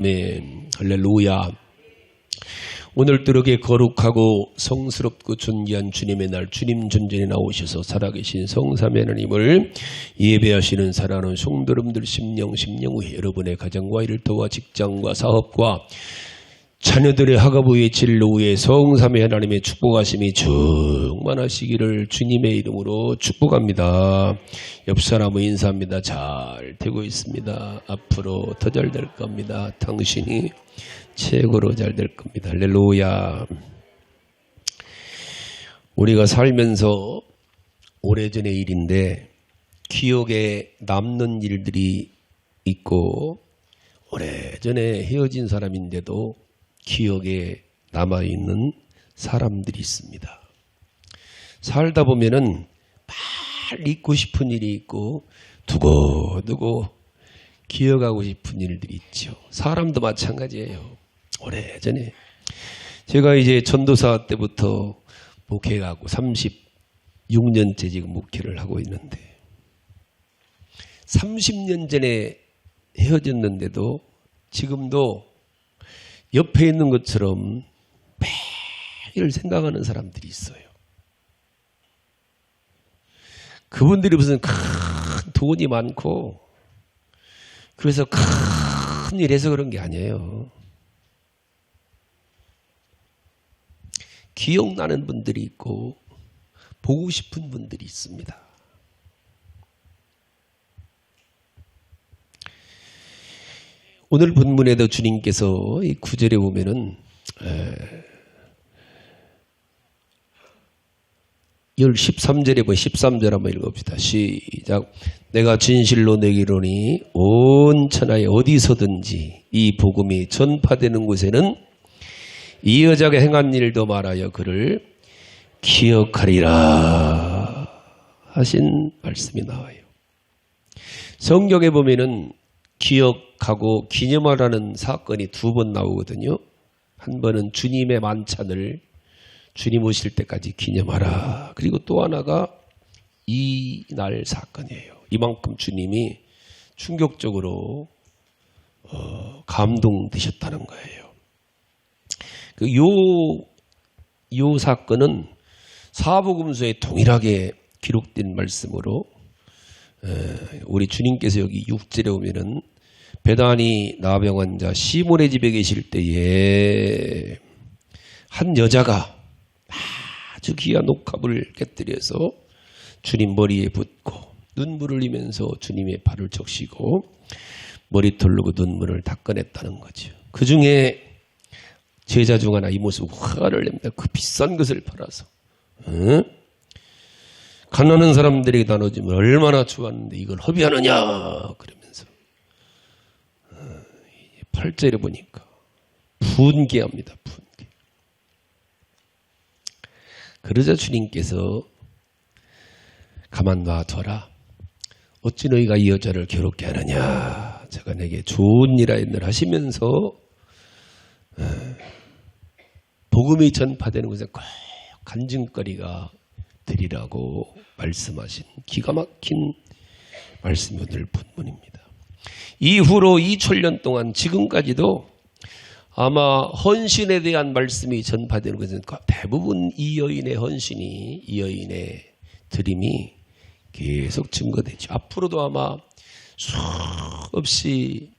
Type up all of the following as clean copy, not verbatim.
아멘. 할렐루야. 오늘도 이렇게 거룩하고 성스럽고 존귀한 주님의 날, 주님 전전에 나오셔서 살아계신 성삼위 하나님을 예배하시는 사랑하는 성도님들 심령 후에 여러분의 가정과 일터와 직장과 사업과 자녀들의 하가부의 진로에 성삼위 하나님의 축복하심이 충만하시기를 주님의 이름으로 축복합니다. 옆 사람은 인사합니다. 잘 되고 있습니다. 앞으로 더 잘 될 겁니다. 당신이 최고로 잘 될 겁니다. 할렐루야. 우리가 살면서 오래전의 일인데 기억에 남는 일들이 있고 오래전에 헤어진 사람인데도 기억에 남아있는 사람들이 있습니다. 살다 보면은 말 잊고 싶은 일이 있고 두고두고 기억하고 싶은 일들이 있죠. 사람도 마찬가지예요. 오래전에 제가 이제 전도사 때부터 목회하고 36년째 지금 목회를 하고 있는데 30년 전에 헤어졌는데도 지금도 옆에 있는 것처럼 매일 생각하는 사람들이 있어요. 그분들이 무슨 큰 돈이 많고 그래서 큰 일해서 그런 게 아니에요. 기억나는 분들이 있고 보고 싶은 분들이 있습니다. 오늘 본문에도 주님께서 이 9절에 보면은 13절에 보면 13절 한번 읽어봅시다. 시작. 내가 진실로 내게 이르노니 온 천하에 어디서든지 이 복음이 전파되는 곳에는 이 여자가 행한 일도 말하여 그를 기억하리라 하신 말씀이 나와요. 성경에 보면은 기억하고 기념하라는 사건이 두 번 나오거든요. 한 번은 주님의 만찬을 주님 오실 때까지 기념하라. 그리고 또 하나가 이 날 사건이에요. 이만큼 주님이 충격적으로 감동되셨다는 거예요. 요 사건은 사복음서에 동일하게 기록된 말씀으로 우리 주님께서 여기 6절에 오면은 베다니 나병 환자 시몬의 집에 계실 때에 한 여자가 아주 귀한 옥합을 깨뜨려서 주님 머리에 붓고 눈물을 흘리면서 주님의 발을 적시고 머리털로 그 눈물을 닦아냈다는 거죠. 그 중에 제자 중 하나 이 모습 화를 냅니다. 그 비싼 것을 팔아서 가난한 사람들에게 나눠주면 얼마나 좋았는데 이걸 허비하느냐 그러면서 8절에 보니까 분개합니다. 분개. 그러자 주님께서 가만 놔둬라. 어찌 너희가 이 여자를 괴롭게 하느냐. 제가 내게 좋은 일하였느라 하시면서 복음이 전파되는 곳에 꼭 간증거리가 드리라고 말씀하신 기가 막힌 말씀이 오늘 본문입니다. 이후로 2000년 동안 지금까지도 아마 헌신에 대한 말씀이 전파되는 것은 대부분 이 여인의 헌신이 이 여인의 드림이 계속 증거되죠. 앞으로도 아마 수없이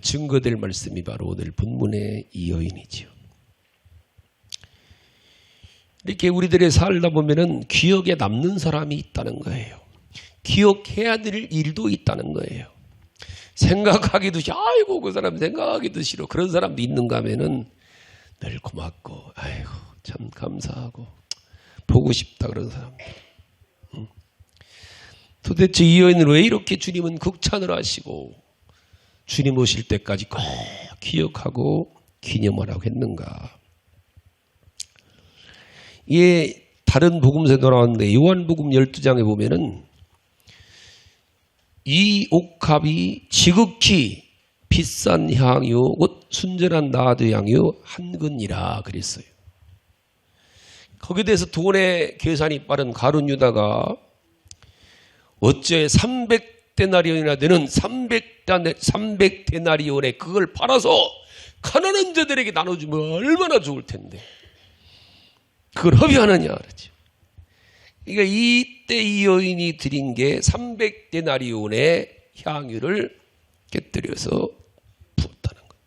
증거될 말씀이 바로 오늘 본문의 이 여인이죠. 이렇게 우리들의 살다 보면은 기억에 남는 사람이 있다는 거예요. 기억해야 될 일도 있다는 거예요. 생각하기도 싫어. 아이고 그 사람 생각하기도 싫어. 그런 사람도 있는가 하면은 늘 고맙고 아이고 참 감사하고 보고 싶다 그런 사람들. 도대체 이 여인을 왜 이렇게 주님은 극찬을 하시고 주님 오실 때까지 꼭 기억하고 기념하라고 했는가. 이게 다른 복음서도 나왔는데 요한복음 12장에 보면은 이 옥합이 지극히 비싼 향유 곧 순전한 나드 향유 한 근이라 그랬어요. 거기에 대해서 돈의 계산이 빠른 가룟 유다가 어째 300 30데나리온이나 되는 300데나리온에 그걸 팔아서 가난한 자들에게 나눠주면 얼마나 좋을 텐데 그걸 허비하느냐 그러죠. 그러니까 이때 이 여인이 드린 게 300데나리온의 향유를 깨뜨려서 부었다는 거예요.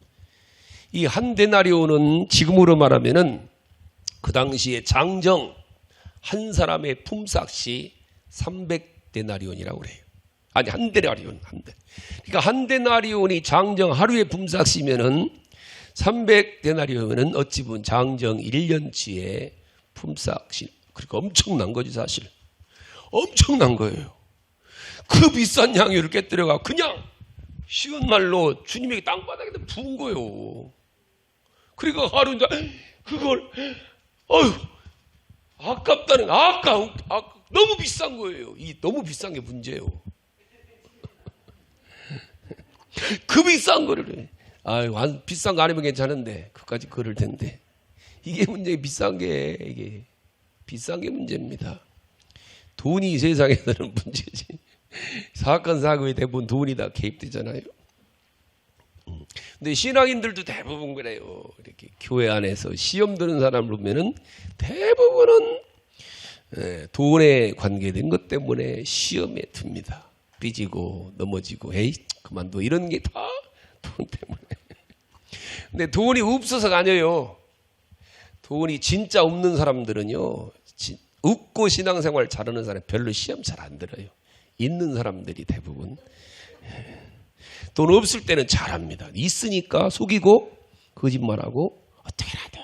이 한 데나리온은 지금으로 말하면은 그 당시에 장정 한 사람의 품삯이 300데나리온이라고 그래요. 아니 한 데나리온 한 대. 그러니까 한 데나리온이 장정 하루의 품삯이면은 300데나리온은 어찌 보면 장정 1년치의 품삯이 그러니까 엄청난 거지 사실. 엄청난 거예요. 그 비싼 향유를 깨뜨려가 그냥 쉬운 말로 주님에게 땅바닥에 부은 거예요. 그러니까 하루 이제 그걸 아깝다는 너무 비싼 거예요. 이 너무 비싼 게 문제예요. 그 비싼 거를 비싼 거 아니면 괜찮은데 그까지 그럴 텐데 이게 문제 비싼 게 문제입니다. 돈이 세상에서는 문제지. 사건 사고에 대부분 돈이 다 개입되잖아요. 근데 신앙인들도 대부분 그래요. 이렇게 교회 안에서 시험 드는 사람을 보면은 대부분은 돈에 관계된 것 때문에 시험에 듭니다. 삐지고 넘어지고 에이 그만둬 이런 게 다 돈 때문에. 근데 돈이 없어서가 아니에요. 돈이 진짜 없는 사람들은요. 없고 신앙생활 잘하는 사람 별로 시험 잘 안 들어요. 있는 사람들이 대부분. 돈 없을 때는 잘합니다. 있으니까 속이고 거짓말하고 어떻게라도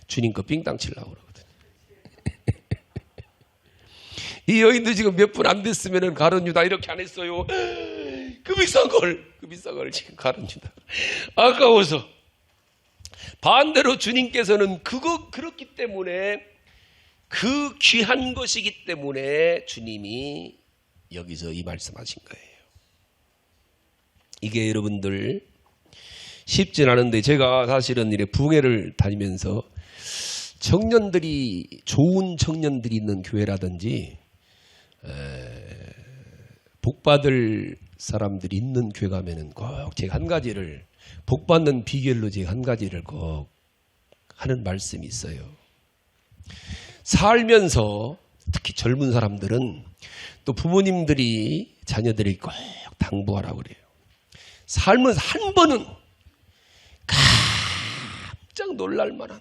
주님 거 빙땅 치려고 그러거든요. 이 여인도 지금 몇 분 안 됐으면 가룟 유다 이렇게 안 했어요. 그 비싼 걸 지금 가룟 유다. 아까워서. 반대로 주님께서는 그렇기 때문에 그 귀한 것이기 때문에 주님이 여기서 이 말씀하신 거예요. 이게 여러분들 쉽진 않은데 제가 사실은 이렇게 부흥회를 다니면서 좋은 청년들이 있는 교회라든지 복받을 사람들이 있는 교회 가면은 꼭 제가 한 가지를 복받는 비결로 제가 한 가지를 꼭 하는 말씀이 있어요. 살면서 특히 젊은 사람들은 또 부모님들이 자녀들이 꼭 당부하라고 그래요. 살면서 한 번은 깜짝 놀랄 만한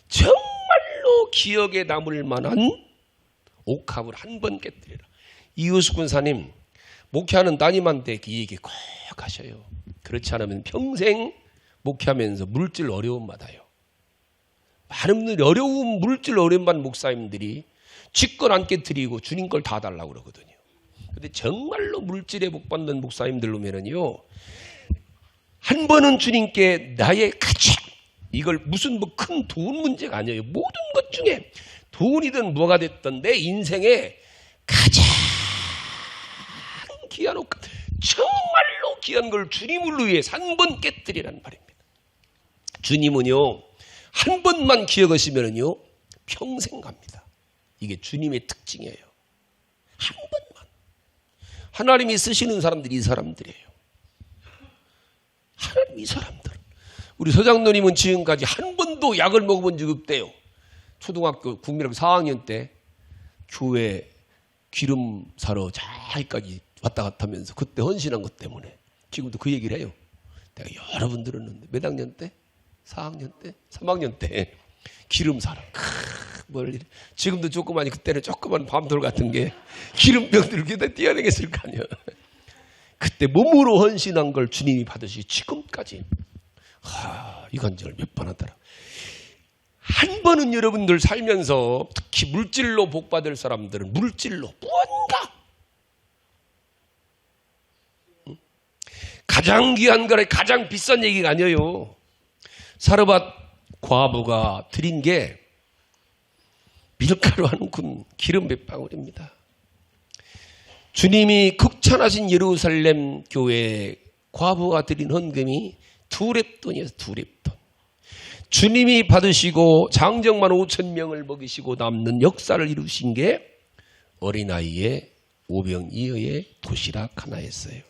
정말로 기억에 남을 만한 옥합을 한 번 깨뜨리라. 이우숙 군사님 목회하는 따님한테 이 얘기 꼭 하셔요. 그렇지 않으면 평생 목회하면서 물질 어려움 받아요. 많은 분들이 물질 어려움 받는 목사님들이 쥐걸 안 깨뜨리고 주님 걸 다 달라고 그러거든요. 근데 정말로 물질에 복 받는 목사님들 보면은요, 한 번은 주님께 나의 가장 이걸 무슨 뭐 큰 돈 문제가 아니에요. 모든 것 중에 돈이든 뭐가 됐든 내 인생에 가장 귀한 옥합, 정말로 귀한 걸 주님을 위해서 한 번 깨뜨리란 말입니다. 주님은요, 한 번만 기억하시면은요, 평생 갑니다. 이게 주님의 특징이에요. 한 번만. 하나님이 쓰시는 사람들이 이 사람들이에요. 하나님 이 사람들. 우리 서장로님은 지금까지 한 번도 약을 먹어본 적이 없대요. 초등학교 국민학교 4학년 때 교회 기름 사러 자기까지 왔다 갔다 하면서 그때 헌신한 것 때문에 지금도 그 얘기를 해요. 내가 여러 번 들었는데 몇 학년 때? 4학년 때? 3학년 때 기름 사러 지금도 조그마니 그때는 조그만 밤돌 같은 게 기름병들 이렇게 뛰어다녔을 거 아니야. 그때 몸으로 헌신한 걸 주님이 받으시 지금까지 이간질을 몇 번 하더라. 한 번은 여러분들 살면서 특히 물질로 복받을 사람들은 물질로 무언가 가장 귀한 거래 가장 비싼 얘기가 아니에요. 사르밧 과부가 드린 게 밀가루 한 움큼 기름 몇 방울입니다. 주님이 극찬하신 예루살렘 교회 과부가 드린 헌금이 2렙돈이었어요. 2렙돈. 주님이 받으시고 장정만 5,000명을 먹이시고 남는 역사를 이루신 게 어린아이의 오병이어의 도시락 하나였어요.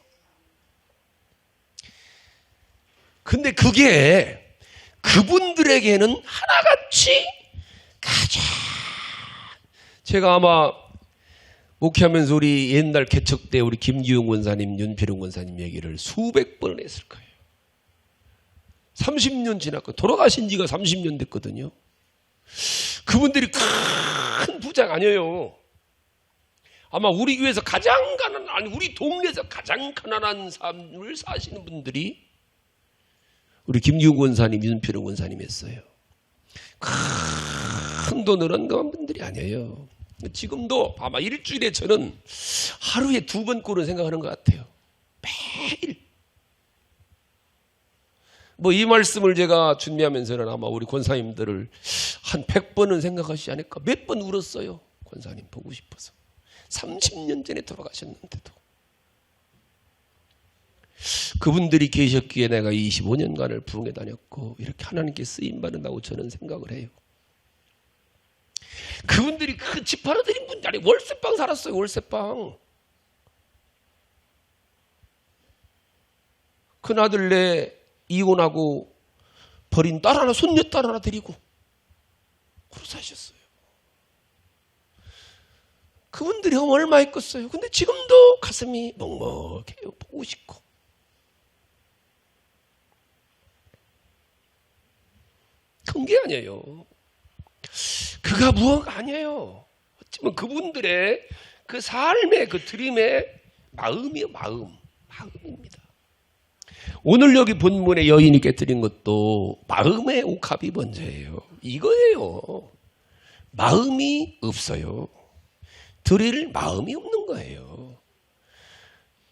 근데 그게 그분들에게는 하나같이 가장, 제가 아마 목회하면서 우리 옛날 개척 때 우리 김기용 권사님, 윤필용 권사님 얘기를 수백 번을 했을 거예요. 30년 지났고 돌아가신 지가 30년 됐거든요. 그분들이 큰 부자가 아니에요. 아마 우리 교회에서 가장 가난한, 아니 우리 동네에서 가장 가난한 삶을 사시는 분들이 우리 김기용 권사님, 윤필용 권사님 했어요. 큰 돈을 얻는 분들이 아니에요. 지금도 아마 일주일에 저는 하루에 2번 꼴은 생각하는 것 같아요. 매일. 뭐 이 말씀을 제가 준비하면서는 아마 우리 권사님들을 한 100번은 생각하시지 않을까. 몇 번 울었어요. 권사님 보고 싶어서. 30년 전에 돌아가셨는데도. 그분들이 계셨기에 내가 25년간을 부흥회 다녔고 이렇게 하나님께 쓰임받는다고 저는 생각을 해요. 그분들이 그 집 하나 드린 분들, 아니 월세방 살았어요. 월세방. 큰아들네 이혼하고 버린 딸 하나, 손녀딸 하나 데리고 그러고 사셨어요. 그분들이 얼마 했겠어요. 근데 지금도 가슴이 먹먹해요. 보고 싶고. 큰 게 아니에요. 그가 무엇가 아니에요. 어쩌면 그분들의 그 삶의 그 드림의 마음이요. 마음입니다. 오늘 여기 본문에 여인이 깨뜨린 것도 마음의 옥합이 먼저예요. 이거예요. 마음이 없어요. 드릴 마음이 없는 거예요.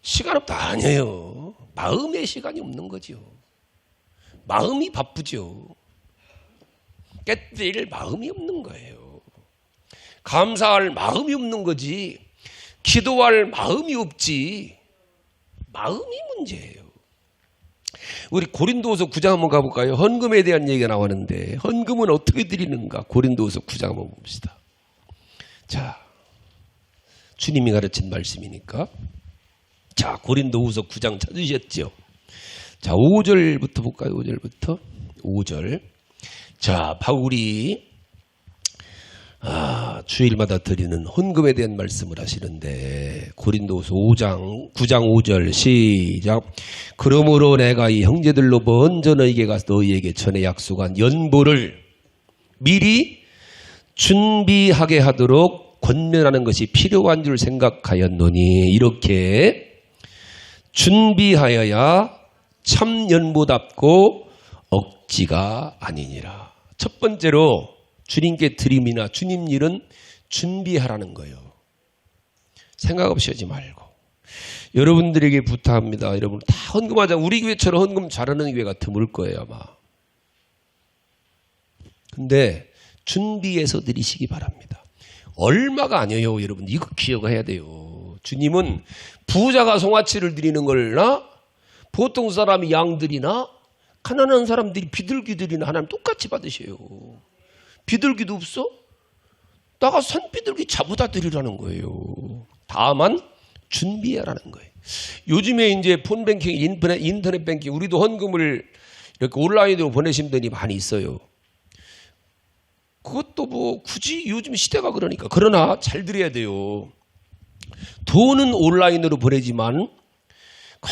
시간 없다 아니에요. 마음의 시간이 없는 거죠. 마음이 바쁘죠. 깨뜨릴 마음이 없는 거예요. 감사할 마음이 없는 거지. 기도할 마음이 없지. 마음이 문제예요. 우리 고린도후서 9장 한번 가볼까요? 헌금에 대한 얘기가 나오는데 헌금은 어떻게 드리는가? 고린도후서 9장 한번 봅시다. 자, 주님이 가르친 말씀이니까. 자, 고린도후서 9장 찾으셨죠? 자, 5절부터 볼까요? 5절부터. 5절. 자, 바울이 주일마다 드리는 헌금에 대한 말씀을 하시는데 고린도후서 9장 5절 시작. 그러므로 내가 이 형제들로 먼저 너희에게 가서 너희에게 전에 약속한 연보를 미리 준비하게 하도록 권면하는 것이 필요한 줄 생각하였노니 이렇게 준비하여야 참 연보답고 억지가 아니니라. 첫 번째로 주님께 드림이나 주님 일은 준비하라는 거예요. 생각 없이 하지 말고. 여러분들에게 부탁합니다. 여러분 다 헌금하자. 우리 교회처럼 헌금 잘하는 교회가 드물 거예요 아마. 근데 준비해서 드리시기 바랍니다. 얼마가 아니에요 여러분. 이거 기억해야 돼요. 주님은 부자가 송아치를 드리는 걸나 보통 사람이 양들이나 가난한 사람들이 비둘기들이나 하나님 똑같이 받으셔요. 비둘기도 없어? 나가 산비둘기 잡아다 드리라는 거예요. 다만 준비하라는 거예요. 요즘에 이제 폰뱅킹, 인터넷 뱅킹, 우리도 헌금을 이렇게 온라인으로 보내신 분이 많이 있어요. 그것도 뭐 굳이 요즘 시대가 그러니까. 그러나 잘 드려야 돼요. 돈은 온라인으로 보내지만 꼭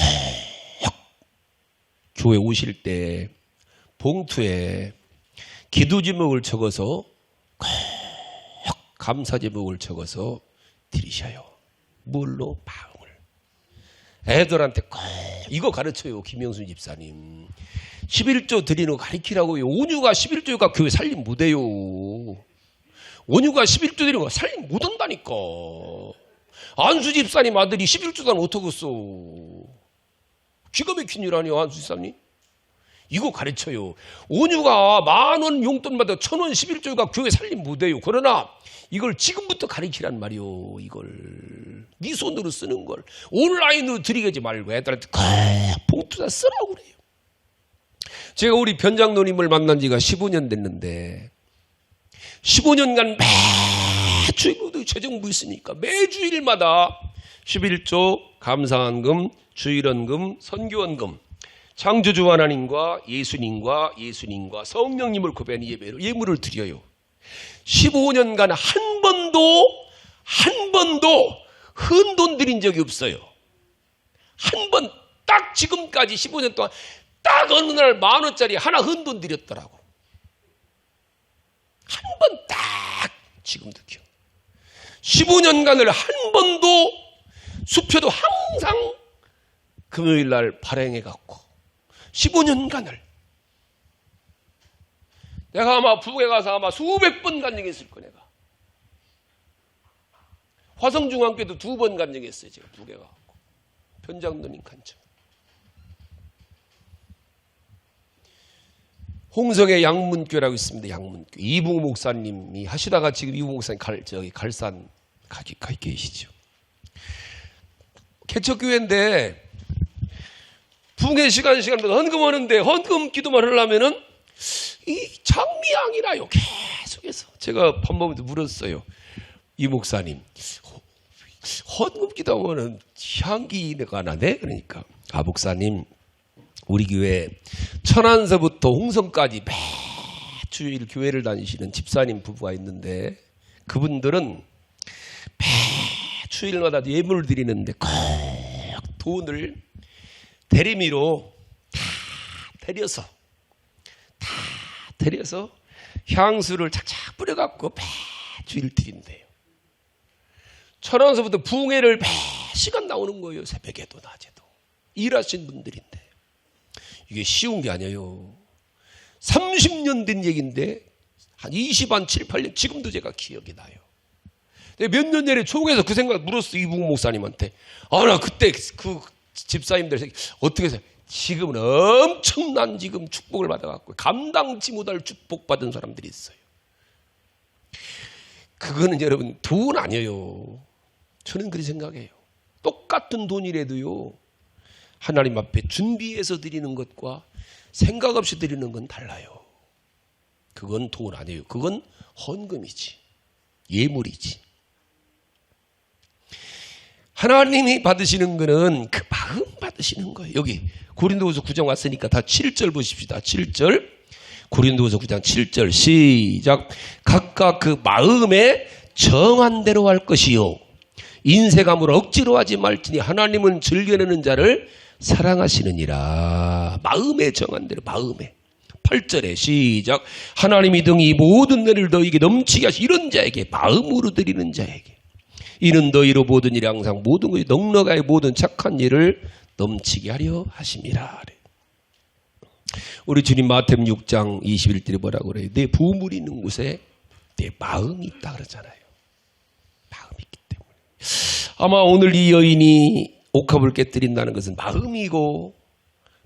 교회 오실 때 봉투에 기도 제목을 적어서 꼭 감사 제목을 적어서 드리셔요. 뭘로? 마음을. 애들한테 꼭 이거 가르쳐요. 김영순 집사님. 11조 드리는 거 가르치라고요. 온유가 11조가 교회 살림 못해요. 온유가 11조 드리는 거 살림 못한다니까. 안수 집사님 아들이 11조단 어떡했어. 기가 막힌 일 아니에요. 안수 집사님. 이거 가르쳐요. 온유가 10,000원 용돈마다 1,000원 11조가 교회 살림 못해요. 그러나 이걸 지금부터 가르치란 말이요. 이걸 네 손으로 쓰는 걸 온라인으로 드리지 말고 애들한테 꼭 봉투다 쓰라고 그래요. 제가 우리 변장노님을 만난 지가 15년 됐는데 15년간 매주 재정부 있으니까 매주일마다 11조, 감사한금, 주일원금, 선교원금, 창조주 하나님과 예수님과 성령님을 구별한 예배로 예물을 드려요. 15년간 한 번도 헌돈 드린 적이 없어요. 한 번, 딱 지금까지 15년 동안 딱 어느 날 10,000원짜리 하나 헌돈 드렸더라고. 한 번 딱 지금도 기억. 15년간을 한 번도 수표도 항상 금요일 날 발행해 갖고 15년간을 내가 아마 부부에 가서 아마 수백 번 간증했을 거 내가. 화성중앙교회도 2번 간증했어요. 제가 부부에 가고 변장로님 간증. 홍성의 양문교라고 있습니다. 양문교. 이붕 목사님이 하시다가 지금 이붕 목사님 갈산 가 계시죠. 개척교회인데 붕의 시간마다 헌금하는데 헌금 기도만 하려면은 이 장미향이 나요. 계속해서. 제가 밥 먹으면서 물었어요. 이 목사님, 헌금 기도하면은 향기가 나네? 그러니까, 아, 목사님, 우리 교회 천안서부터 홍성까지 매주일 교회를 다니시는 집사님 부부가 있는데 그분들은 매주일마다 예물을 드리는데 꼭 돈을 대리미로 다 데려서 향수를 착착 뿌려갖고 매주일 드린대요. 천안서부터 붕해를 매 시간 나오는 거예요. 새벽에도 낮에도. 일하신 분들인데. 이게 쉬운 게 아니에요. 30년 된 얘기인데 한 7, 8년 지금도 제가 기억이 나요. 몇 년 전에 초국에서 그 생각 물었어. 이붕 목사님한테. 아, 나 그때 그 집사님들 어떻게 해서 지금은 엄청난 지금 축복을 받아갖고 감당치 못할 축복 받은 사람들이 있어요. 그거는 여러분 돈 아니에요. 저는 그렇게 생각해요. 똑같은 돈이라도요. 하나님 앞에 준비해서 드리는 것과 생각 없이 드리는 건 달라요. 그건 돈 아니에요. 그건 헌금이지. 예물이지. 하나님이 받으시는 거는 그 마음 받으시는 거예요. 여기 고린도후서 9장 왔으니까 다 7절 보십시다. 7절. 고린도후서 9장 7절 시작. 각각 그 마음에 정한 대로 할 것이요 인색함으로 억지로 하지 말지니 하나님은 즐겨내는 자를 사랑하시느니라. 마음에 정한 대로. 마음에. 8절에 시작. 하나님이 등이 모든 은혜를 너희에게 넘치게 하시 이런 자에게 마음으로 드리는 자에게 이는 너희로 모든 일이 항상 모든 것이 넉넉하게 모든 착한 일을 넘치게 하려 하심이라. 우리 주님 마태복음 6장 21절에 뭐라고 그래요? 내 부물이 있는 곳에 내 마음이 있다 그러잖아요. 마음이 있기 때문에. 아마 오늘 이 여인이 옥합을 깨뜨린다는 것은 마음이고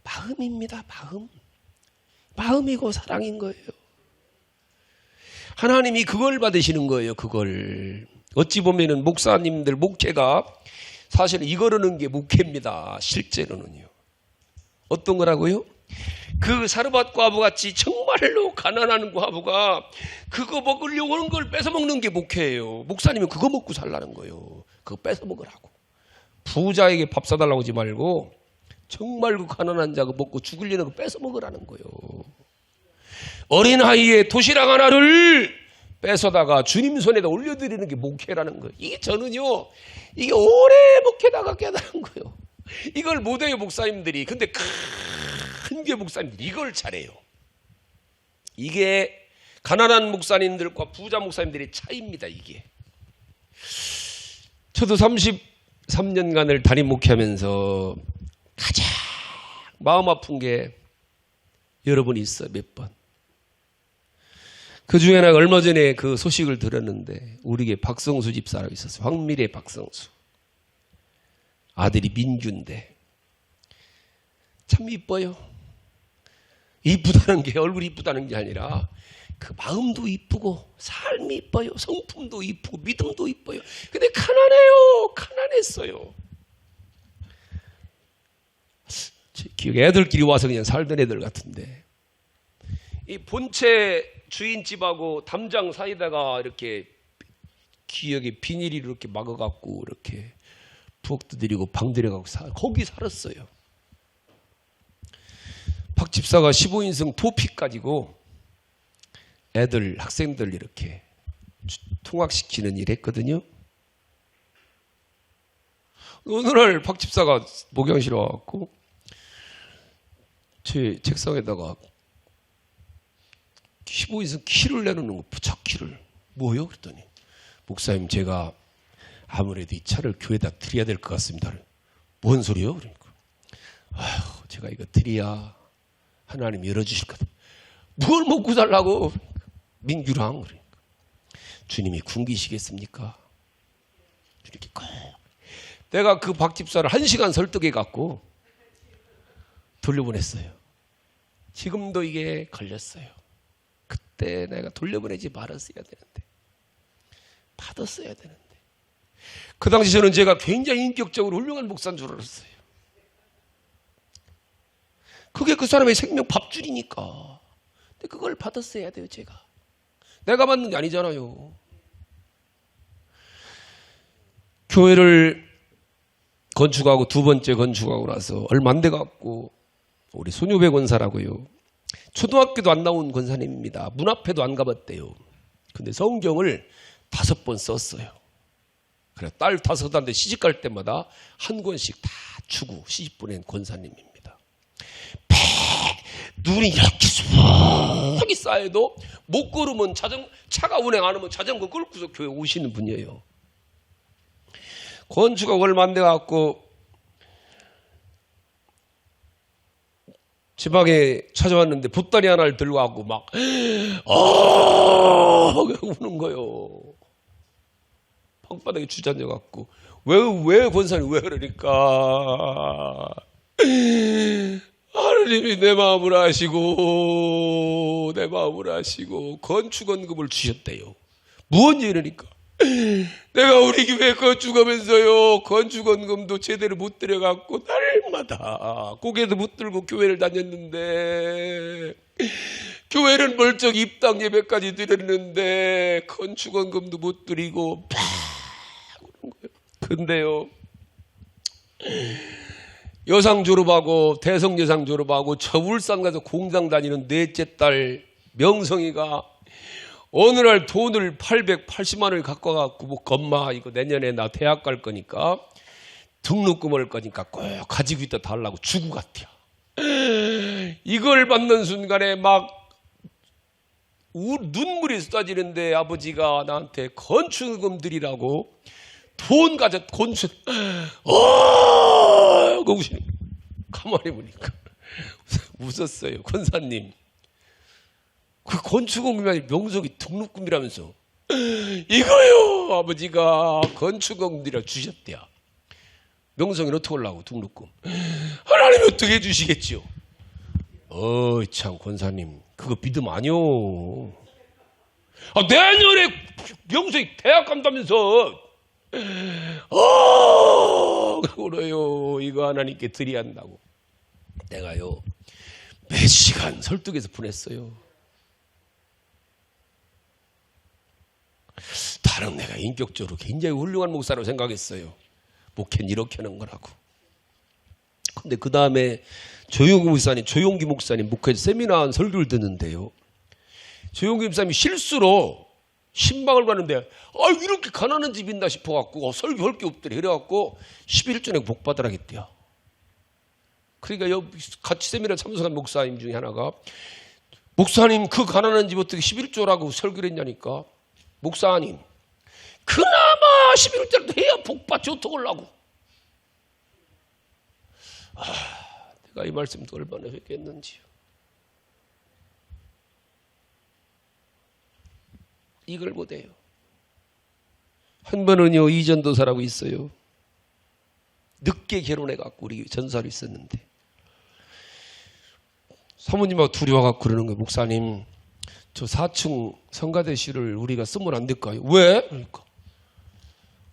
마음입니다. 마음이고 사랑인 거예요. 하나님이 그걸 받으시는 거예요. 그걸. 어찌 보면은 목사님들 목회가 사실은 이거르는 게 목회입니다. 실제로는요. 어떤 거라고요? 그 사르밧 과부같이 정말로 가난한 과부가 그거 먹으려고 하는 걸 뺏어먹는 게 목회예요. 목사님은 그거 먹고 살라는 거예요. 그거 뺏어먹으라고. 부자에게 밥 사달라고 하지 말고 정말 그 가난한 자가 먹고 죽으려는 거 뺏어먹으라는 거예요. 어린아이의 도시락 하나를 뺏어다가 주님 손에다 올려드리는 게 목회라는 거예요. 이게 저는요, 이게 오래 목회다가 깨달은 거예요. 이걸 못해요, 목사님들이. 근데 큰 교회 목사님들이 이걸 잘해요. 이게 가난한 목사님들과 부자 목사님들의 차이입니다, 이게. 저도 33년간을 담임 목회하면서 가장 마음 아픈 게 여러 번 있어요, 몇 번. 그 중에 내가 얼마 전에 그 소식을 들었는데 우리에게 박성수 집사라고 있었어요. 황미래 박성수. 아들이 민규인데 참 이뻐요. 이쁘다는 게 얼굴이 이쁘다는 게 아니라 그 마음도 이쁘고 삶이 이뻐요. 성품도 이쁘고 믿음도 이뻐요. 근데 가난해요. 가난했어요. 제 기억에 애들끼리 와서 그냥 살던 애들 같은데 이 본체 주인집하고 담장 사이다가 이렇게 기역에 비닐이 이렇게 막아갖고 이렇게 부엌도 드리고 방 들여가고 거기 살았어요. 박 집사가 15인승 도피 가지고 애들 학생들 이렇게 통학시키는 일 했거든요. 어느 날 박 집사가 목욕실에 와갖고 제 책상에다가 15인승 키를 내놓는 거, 부착키를. 뭐요? 그랬더니 목사님, 제가 아무래도 이 차를 교회에다 드려야 될 것 같습니다. 뭔 소리요? 그러니까 아휴, 제가 이거 드려야 하나님 열어주실 거다. 뭘 먹고 살라고? 민규랑. 그러니까 주님이 굶기시겠습니까? 이렇게 꼭. 내가 그 박 집사를 1시간 설득해 갖고 돌려보냈어요. 지금도 이게 걸렸어요. 그때 내가 돌려보내지 말았어야 되는데, 받았어야 되는데. 그 당시 저는 제가 굉장히 인격적으로 훌륭한 목사인 줄 알았어요. 그게 그 사람의 생명 밥줄이니까. 근데 그걸 받았어야 돼요, 제가. 내가 받는 게 아니잖아요. 교회를 건축하고 두 번째 건축하고 나서 얼마 안 돼 갖고 우리 손유배 권사라고요. 초등학교도 안 나온 권사님입니다. 문 앞에도 안 가봤대요. 근데 성경을 5번 썼어요. 그래, 딸 5한테 시집갈 때마다 한 권씩 다 주고 시집 보낸 권사님입니다. 눈이 이렇게 수북이 쌓여도 못 걸으면 차가 운행 안 하면 자전거 끌고서 교회 오시는 분이에요. 건축하고 얼마 안 돼 갖고 제 방에 찾아왔는데 보따리 하나를 들고 와갖고 막 우는 거요. 방바닥에 주저앉아갖고 왜 권사님 왜 그러니까 하나님이 내 마음을 아시고 건축원금을 주셨대요. 무언지 이러니까 내가 우리 교회 건축하면서요 건축원금도 제대로 못 들여갖고 날마다 고개도 못 들고 교회를 다녔는데, 교회는 멀쩡히 입당 예배까지 드렸는데 건축원금도 못 드리고 막 그런 거예요. 근데요, 여상 졸업하고 대성여상 졸업하고 저 울산 가서 공장 다니는 넷째 딸 명성이가 어느 날 돈을 880만 원을 갖고 와갖고 뭐 엄마 이거 내년에 나 대학 갈 거니까 등록금 할 거니까 꼭 가지고 있다 달라고 주고 갔대요. 이걸 받는 순간에 막 눈물이 쏟아지는데 아버지가 나한테 건축금 드리라고 돈 가져 건축 거기서 가만히 보니까 웃었어요. 권사님, 그 건축원금이 아니라 명석이 등록금이라면서. 이거요, 아버지가 건축원금이라 주셨대요. 명성이는 어떻게 하려고 등록금. 하나님이 어떻게 해주시겠지요. 참 권사님 그거 믿음 아니요. 내년에 명성이 대학 간다면서. 그래요. 이거 하나님께 드려야 한다고. 내가요 몇 시간 설득해서 보냈어요. 다른 내가 인격적으로 굉장히 훌륭한 목사라고 생각했어요. 목회는 이렇게 하는 거라고. 근데 그 다음에 조용기 목사님 목회 세미나 한 설교를 듣는데요, 조용기 목사님이 실수로 신방을 가는데 이렇게 가난한 집이 있나 싶어갖고 설교할 게 없더래. 그래갖고 11조에 복 받으라겠대요. 그러니까 같이 세미나 참석한 목사님 중에 하나가, 목사님 그 가난한 집 어떻게 11조라고 설교를 했냐니까, 목사님 그나마 11조라도 해야 복받지 어떻게 하려고. 내가 이 말씀도 얼마나 회개했는지요. 이걸 못해요. 한 번은요 이전도사라고 있어요. 늦게 결혼해갖고 우리 전사로 있었는데 사모님하고 둘이 와갖고 그러는 거예요. 목사님 저 4층 성가대실을 우리가 쓰면 안 될까요? 왜? 그러니까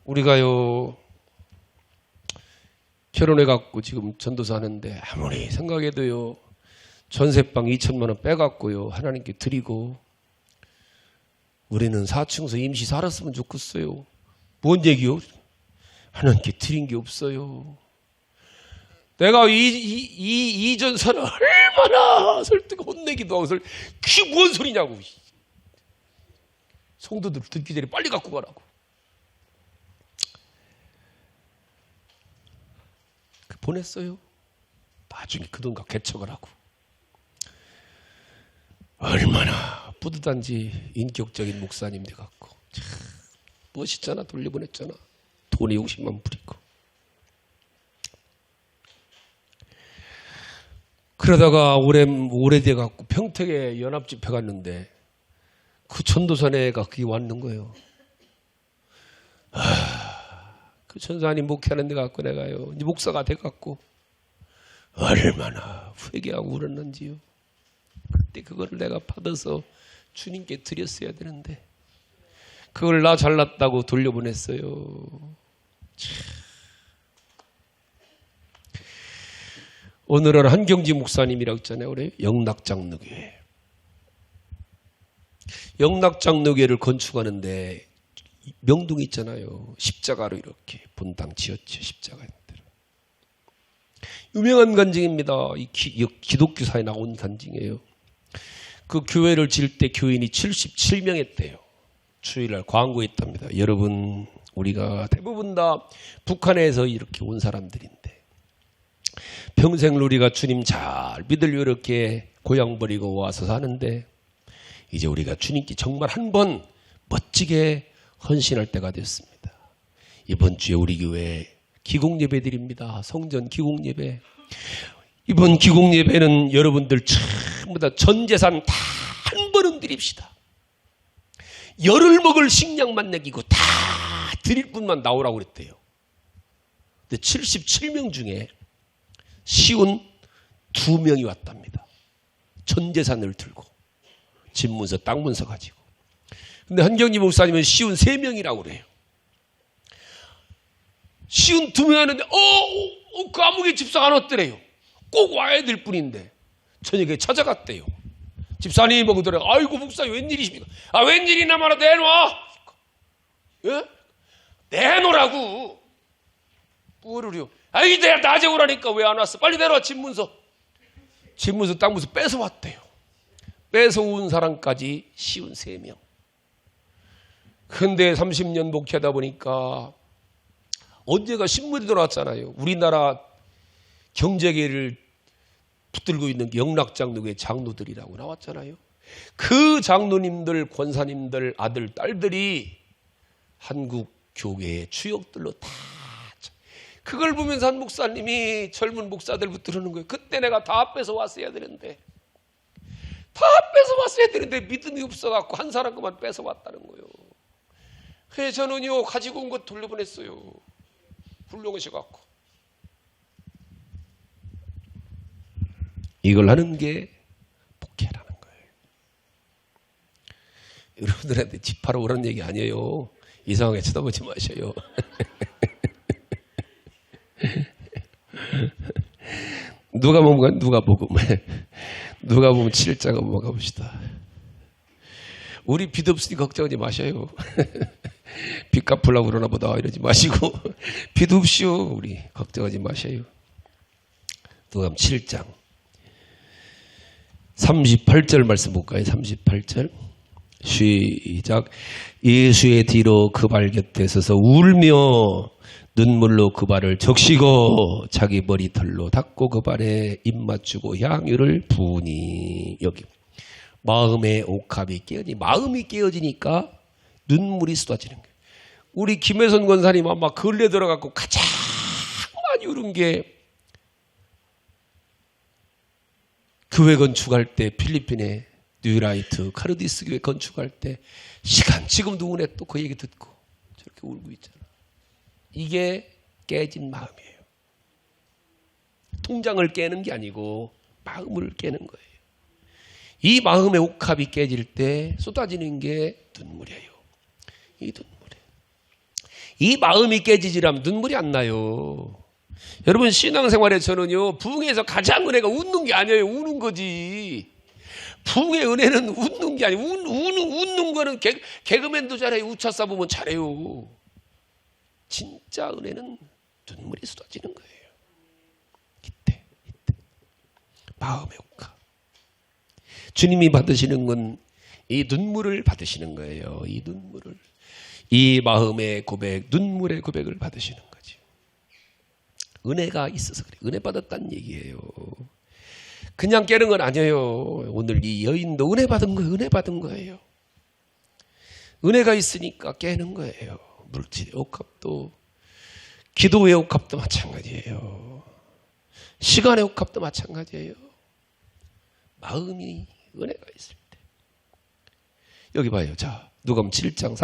우리가요 결혼해갖고 지금 전도사 하는데 아무리 생각해도요 전세방 2천만 원 빼갖고요 하나님께 드리고 우리는 4층에서 임시 살았으면 좋겠어요. 뭔 얘기요? 하나님께 드린 게 없어요. 내가 이 전사는 얼마나 설득 혼내기도 하고 그게 뭔 소리냐고. 성도들 듣기 전에 빨리 갖고 가라고. 보냈어요. 나중에 그 돈과 개척을 하고. 얼마나 뿌듯한지. 인격적인 목사님 돼갖고 참 멋있잖아. 돌려보냈잖아. 돈에 욕심만 부리고. 그러다가 오래돼갖고 평택에 연합집회 갔는데 그 전도사네가 그게 왔는 거예요. 그 전사님 목회하는 데 갖고 내가요, 이제 목사가 돼갖고 얼마나 회개하고 울었는지요. 그때 그거를 내가 받아서 주님께 드렸어야 되는데 그걸 나 잘났다고 돌려보냈어요. 참. 오늘은 한경지 목사님이라고 있잖아요. 우리 영락장로교회. 영락장로교회를 건축하는데 명동이 있잖아요. 십자가로 이렇게 본당 지었죠. 십자가인데. 유명한 간증입니다. 이 기독교사에 나온 간증이에요. 그 교회를 지을 때 교인이 77명 했대요. 주일날 광고했답니다. 여러분, 우리가 대부분 다 북한에서 이렇게 온 사람들인데 평생 우리가 주님 잘 믿으려 이렇게 고향 버리고 와서 사는데 이제 우리가 주님께 정말 한번 멋지게 헌신할 때가 됐습니다. 이번 주에 우리 교회 기공예배 드립니다. 성전 기공예배. 이번 기공예배는 여러분들 전부 다 전 재산 다 한 번은 드립시다. 열을 먹을 식량만 내기고 다 드릴 분만 나오라고 그랬대요. 근데 77명 중에 쉬운 2명이 왔답니다. 전 재산을 들고 집 문서 땅 문서 가지고. 근데 한경지 목사님은 쉬운 3명이라고 그래요. 쉬운 2명 하는데 그 아무개 집사가 안 왔더래요. 꼭 와야 될 뿐인데 저녁에 찾아갔대요. 집사님 보고 들어요. 아이고 목사님 웬일이십니까? 웬일이나 말아 내놔. 예? 내놓으라고. 뭐를요? 내가 낮에 오라니까 왜 안 왔어? 빨리 내놔. 집문서 땅 문서 뺏어왔대요. 뺏어온 사람까지 쉬운 3명. 근데 30년 목회하다 보니까 언제가 신문이 들어왔잖아요. 우리나라 경제계를 붙들고 있는 영락장로교회 장로들이라고 나왔잖아요. 그 장로님들, 권사님들, 아들, 딸들이 한국 교회의 주역들로 다. 그걸 보면서 한 목사님이 젊은 목사들부터 그러는 거예요. 그때 내가 다 뺏어 왔어야 되는데. 다 뺏어 왔어야 되는데 믿음이 없어갖고 한 사람 그만 뺏어 왔다는 거예요. 그래서 저는요, 가지고 온 것 돌려보냈어요. 훌륭하셔갖고. 이걸 하는 게 목회라는 거예요. 여러분들한테 집하러 오라는 얘기 아니에요. 이상하게 쳐다보지 마셔요. 누가복음 7장 한번 가봅시다. 우리 빚 없으니 걱정하지 마셔요. 빚 갚으려고 그러나 보다 이러지 마시고 빚 없이요. 우리 걱정하지 마셔요. 누가복음 7장 38절 말씀 볼까요? 38절 시작. 예수의 뒤로 그 발 곁에 서서 울며 눈물로 그 발을 적시고 자기 머리털로 닦고 그 발에 입 맞추고 향유를 부으니. 여기 마음의 옥합이 마음이 깨어지니까 눈물이 쏟아지는 거예요. 우리 김혜선 권사님 아마 근래 들어가고 가장 많이 울은 게 교회 건축할 때 필리핀에 뉴라이트 카르디스 교회 건축할 때 지금도 우네 또 그 얘기 듣고 저렇게 울고 있잖아. 이게 깨진 마음이에요. 통장을 깨는 게 아니고 마음을 깨는 거예요. 이 마음의 옥합이 깨질 때 쏟아지는 게 눈물이에요. 이 눈물이에요. 이 마음이 깨지지라면 눈물이 안 나요. 여러분 신앙생활에서는요, 부흥에서 가장 은혜가 웃는 게 아니에요. 우는 거지. 부흥의 은혜는 웃는 게 아니에요. 웃는 거는 개그맨도 잘해요. 우차싸 보면 잘해요. 진짜 은혜는 눈물이 쏟아지는 거예요. 이때 마음의 옥합. 주님이 받으시는 건 이 눈물을 받으시는 거예요. 이 눈물을, 이 마음의 고백, 눈물의 고백을 받으시는 거지. 은혜가 있어서 그래. 은혜 받았다는 얘기예요. 그냥 깨는 건 아니에요. 오늘 이 여인도 은혜 받은 거예요. 은혜 받은 거예요. 은혜가 있으니까 깨는 거예요. 물질의 옥합도, 기도의 옥합도 마찬가지예요. 시간의 옥합도 마찬가지예요. 마음이 은혜가 있을 때. 여기 봐요. 자, 누가복음 7장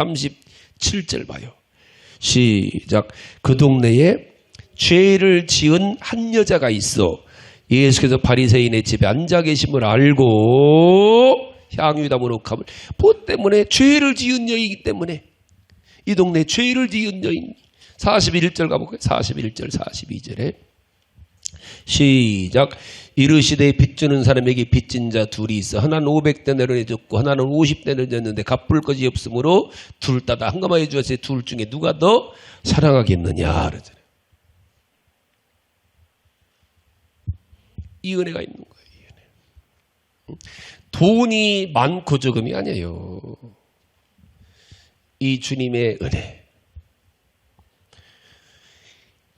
37절 봐요. 시작. 그 동네에 죄를 지은 한 여자가 있어 예수께서 바리새인의 집에 앉아 계심을 알고 향유 담은 옥합을 뭐 때문에 죄를 지은 여인이기 때문에 이 동네에 죄를 지은 여인 41절 가볼까요? 41절 42절에 시작. 이르시되 빚주는 사람에게 빚진 자 둘이 있어 하나는 500데나리온을 내줬고 하나는 50데나리온을 냈는데 갚을 것이 없으므로 둘 다 한가마에 주었으니 둘 중에 누가 더 사랑하겠느냐 그러잖아요. 이 은혜가 있는 거예요. 이 은혜. 돈이 많고 적음이 아니에요. 이 주님의 은혜.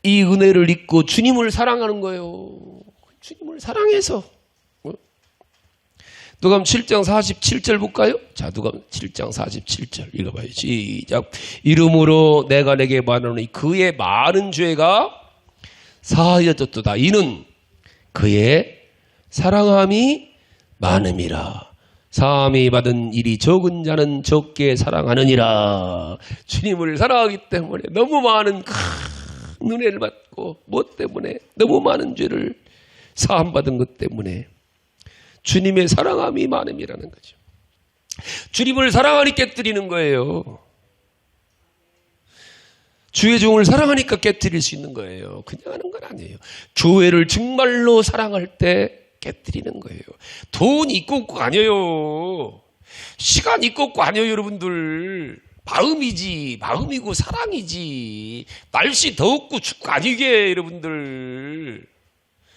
이 은혜를 잊고 주님을 사랑하는 거예요. 주님을 사랑해서. 누가복음 7장 47절 볼까요? 자, 누가복음 7장 47절 읽어봐요. 시작. 이름으로 내가 내게 말하노니 그의 많은 죄가 사하여졌도다. 이는 그의 사랑함이 많음이라. 사함이 받은 일이 적은 자는 적게 사랑하느니라. 주님을 사랑하기 때문에 너무 많은 은혜를 받고 뭐 때문에 너무 많은 죄를 사함받은 것 때문에 주님의 사랑함이 많음이라는 거죠. 주님을 사랑하니 깨뜨리는 거예요. 주의 종을 사랑하니까 깨뜨릴 수 있는 거예요. 그냥 하는 건 아니에요. 교회를 정말로 사랑할 때 깨뜨리는 거예요. 돈 있고 없고가 아니에요. 시간 있고 없고 아니에요. 여러분들. 마음이지. 마음이고 사랑이지. 날씨 더웠고 춥고 아니게 여러분들.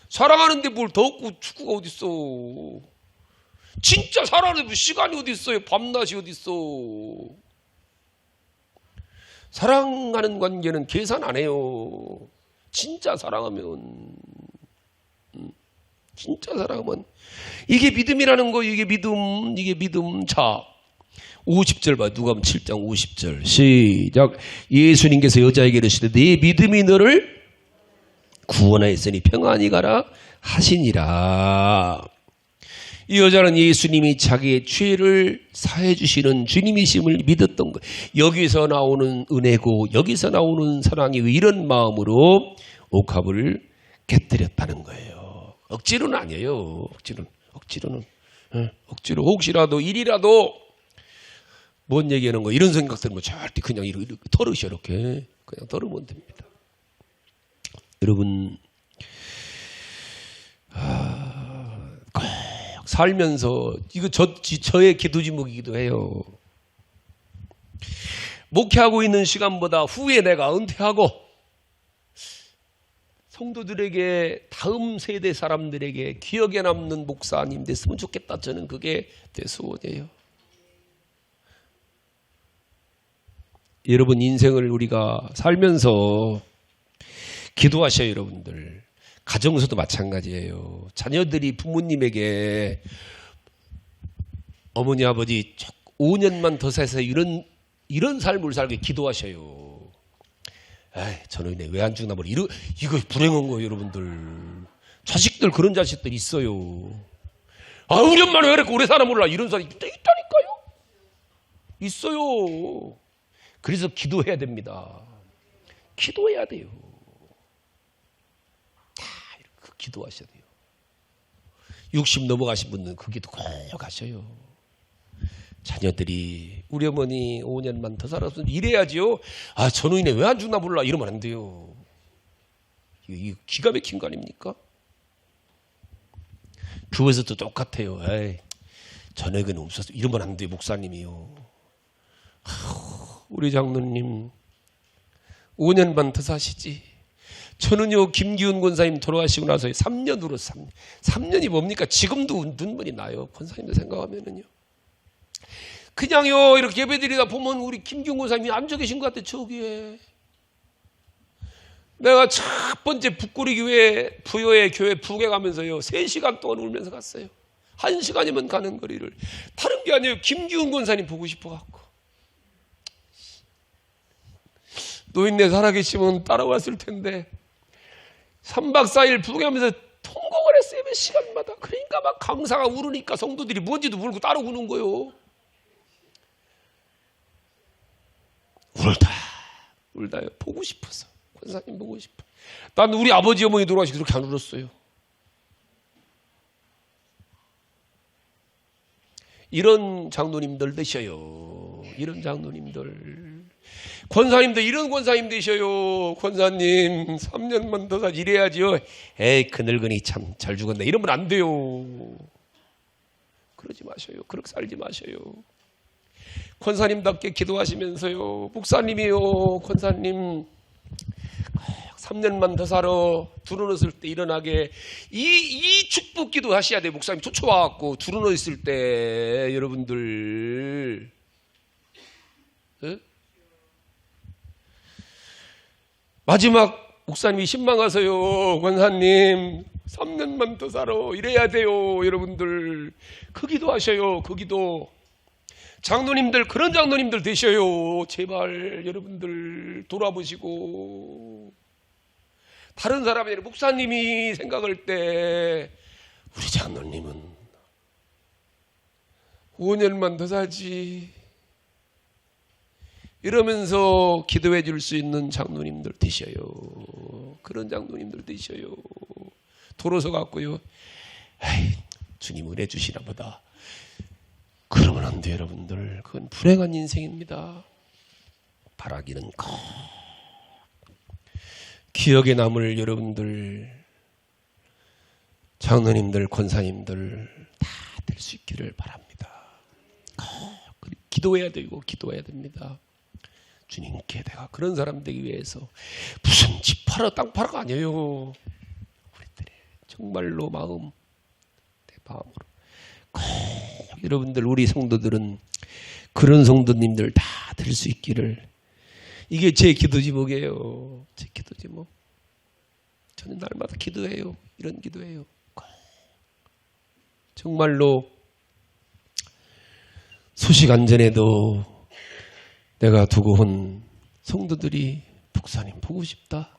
사랑하는데 뭘 더웠고 춥고가 어딨어. 진짜 사랑하는데 시간이 어딨어요. 밤낮이 어딨어. 사랑하는 관계는 계산 안 해요. 진짜 사랑하면. 진짜 사랑하면. 이게 믿음이라는 거예요. 이게 믿음. 이게 믿음. 자, 50절 봐. 누가복음 7장 50절. 시작. 예수님께서 여자에게 이르시되 네 믿음이 너를 구원하였으니 평안히 가라 하시니라. 이 여자는 예수님이 자기의 죄를 사해 주시는 주님이심을 믿었던 거예요. 여기서 나오는 은혜고 여기서 나오는 사랑이 이런 마음으로 옥합을 깨뜨렸다는 거예요. 억지로는 아니에요. 억지로 혹시라도 일이라도 뭔 얘기하는 거 이런 생각 들면 절대 그냥 이렇게 털으셔. 이렇게 그냥 털으면 됩니다. 여러분 꼭 살면서 이거 저의 기도 제목이기도 해요. 목회하고 있는 시간보다 후에 내가 은퇴하고 성도들에게 다음 세대 사람들에게 기억에 남는 목사님 됐으면 좋겠다. 저는 그게 제 소원이에요. 여러분 인생을 우리가 살면서 기도하셔요. 여러분들. 가정에서도 마찬가지예요. 자녀들이 부모님에게 어머니 아버지 5년만 더 살아서 이런 삶을 살게 기도하셔요. 에이, 저는 왜 안 죽나 모르. 이거 불행한 거예요, 여러분들. 자식들 그런 자식들 있어요. 아, 우리 엄마는 왜 이렇게 오래 사나 몰라. 이런 사람이 있다니까요. 있어요. 그래서 기도해야 됩니다. 기도해야 돼요. 다 이렇게 기도하셔야 돼요. 60 넘어가신 분은 그 기도 꼭 하셔요. 자녀들이 우리 어머니 5년만 더 살았으면 이래야지요. 아, 전우인에 왜 안 죽나 몰라. 이러면 안 돼요. 이거 기가 막힌 거 아닙니까? 교회에서도 똑같아요. 에이, 전액은 없었어. 이러면 안 돼요. 목사님이요. 우리 장로님 5년만 더 사시지. 저는요, 김기훈 권사님 돌아가시고 나서 3년으로 3년이 뭡니까? 지금도 눈물이 나요. 권사님들 생각하면은요. 그냥요, 이렇게 예배드리다 보면 우리 김기훈 권사님이 앉아 계신 것 같아, 저기에. 내가 첫 번째 북구리 교회, 부여의 교회 부계 가면서요, 3시간 동안 울면서 갔어요. 1시간이면 가는 거리를. 다른 게 아니에요. 김기훈 권사님 보고 싶어갖고. 노인네 살아계시면 따라왔을 텐데 3박 4일 부개하면서 통곡을 했어요. 몇 시간마다. 그러니까 막 강사가 울으니까 성도들이 뭔지도 모르고 따로 우는 거예요. 울다요. 보고 싶어서. 권사님 보고 싶어. 난 우리 아버지 어머니 돌아가시고 그렇게 안 울었어요. 이런 장로님들 되셔요. 이런 장로님들. 권사님도 이런 권사님 되셔요. 권사님 3년만 더 일해야지요. 에이, 그 늙은이 참 잘 죽었네. 이러면 안 돼요. 그러지 마셔요. 그렇게 살지 마셔요. 권사님답게 기도하시면서요. 목사님이요, 권사님 3년만 더 살아. 두루누웠을 때 일어나게. 이 축복 기도 하셔야 돼요. 목사님 쫓아와갖고 두루누웠을 때 여러분들. 네? 마지막 목사님이 신망하세요. 권사님 3년만 더 살아. 이래야 돼요. 여러분들. 그 기도 하셔요. 그 기도. 장로님들, 그런 장로님들 되셔요. 제발 여러분들 돌아보시고. 다른 사람이 아니라 목사님이 생각할 때 우리 장로님은 5년만 더 살지 이러면서 기도해 줄 수 있는 장로님들 되셔요. 그런 장로님들 되셔요. 돌아서 갖고요, 에이, 주님 은혜 주시나 보다. 그러면 안 돼요, 여러분들. 그건 불행한 인생입니다. 바라기는 꼭 기억에 남을 여러분들, 장로님들, 권사님들 다 될 수 있기를 바랍니다. 꼭 기도해야 되고 기도해야 됩니다. 주님께 내가 그런 사람 되기 위해서 무슨 집 팔아 땅 팔아가 아니에요. 우리들의 정말로 마음, 내 마음으로 꼭 여러분들, 우리 성도들은 그런 성도님들 다 될 수 있기를. 이게 제 기도 제목이에요. 제 기도 제목. 저는 날마다 기도해요. 이런 기도해요. 정말로 소식 안전에도 내가 두고 온 성도들이 목사님 보고 싶다.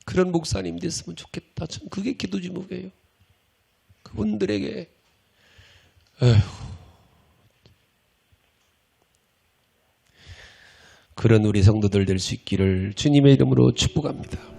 그런 목사님 됐으면 좋겠다. 전 그게 기도 제목이에요. 그분들에게 그런 우리 성도들 될 수 있기를 주님의 이름으로 축복합니다.